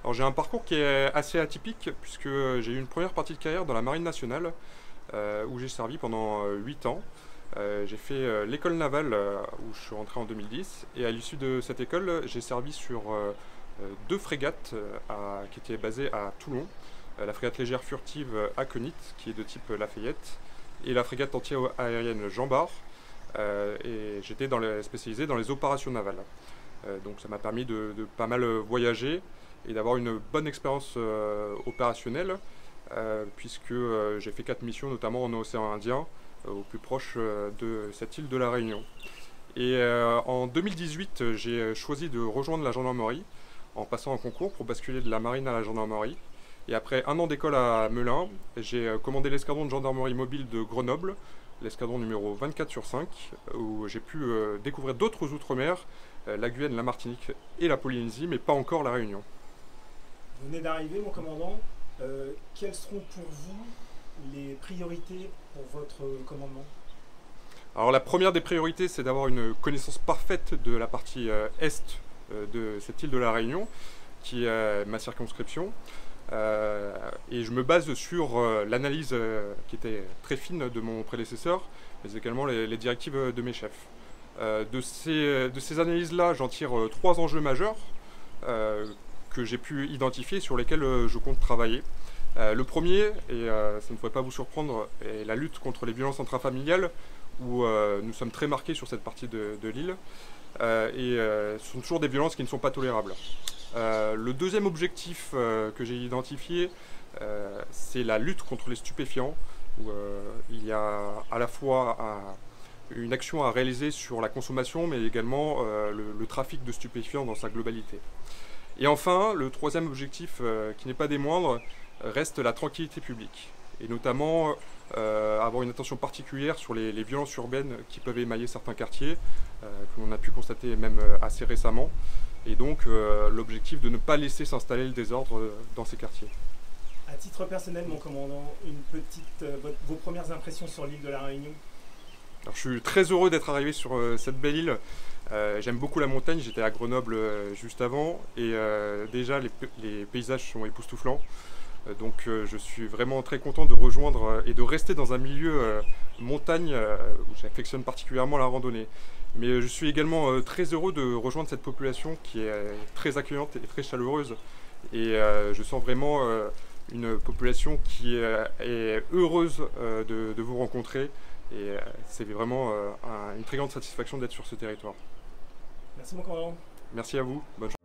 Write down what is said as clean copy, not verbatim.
Alors j'ai un parcours qui est assez atypique puisque j'ai eu une première partie de carrière dans la Marine nationale où j'ai servi pendant 8 ans. J'ai fait l'école navale où je suis rentré en 2010 et à l'issue de cette école j'ai servi sur deux frégates qui étaient basées à Toulon. La frégate légère furtive Aconit qui est de type Lafayette et la frégate anti-aérienne Jean Bart. Et j'étais spécialisé dans les opérations navales. Donc ça m'a permis de pas mal voyager et d'avoir une bonne expérience opérationnelle puisque j'ai fait 4 missions notamment en océan Indien au plus proche de cette île de la Réunion. Et en 2018 j'ai choisi de rejoindre la gendarmerie en passant un concours pour basculer de la marine à la gendarmerie. Et après un an d'école à Melun, j'ai commandé l'escadron de gendarmerie mobile de Grenoble, l'escadron numéro 24 sur 5, où j'ai pu découvrir d'autres outre-mer, la Guyane, la Martinique et la Polynésie, mais pas encore la Réunion. Vous venez d'arriver, mon commandant. Quelles seront pour vous les priorités pour votre commandement? Alors la première des priorités, c'est d'avoir une connaissance parfaite de la partie est de cette île de la Réunion, qui est ma circonscription. Et je me base sur l'analyse qui était très fine de mon prédécesseur, mais également les directives de mes chefs. De ces analyses-là, j'en tire 3 enjeux majeurs que j'ai pu identifier sur lesquels je compte travailler. Le premier, et ça ne devrait pas vous surprendre, est la lutte contre les violences intrafamiliales, où nous sommes très marqués sur cette partie de l'île. Ce sont toujours des violences qui ne sont pas tolérables. Le deuxième objectif que j'ai identifié, c'est la lutte contre les stupéfiants, où il y a à la fois une action à réaliser sur la consommation, mais également le trafic de stupéfiants dans sa globalité. Et enfin, le troisième objectif, qui n'est pas des moindres, reste la tranquillité publique, et notamment avoir une attention particulière sur les violences urbaines qui peuvent émailler certains quartiers, que l'on a pu constater même assez récemment. Et donc l'objectif de ne pas laisser s'installer le désordre dans ces quartiers. À titre personnel, mon commandant, vos premières impressions sur l'île de la Réunion? Alors, je suis très heureux d'être arrivé sur cette belle île. J'aime beaucoup la montagne, j'étais à Grenoble juste avant et déjà les paysages sont époustouflants. Donc je suis vraiment très content de rejoindre et de rester dans un milieu montagne où j'affectionne particulièrement la randonnée. Mais je suis également très heureux de rejoindre cette population qui est très accueillante et très chaleureuse. Et je sens vraiment une population qui est heureuse de vous rencontrer. Et c'est vraiment une très grande satisfaction d'être sur ce territoire. Merci, mon commandant. Merci à vous, bonne journée.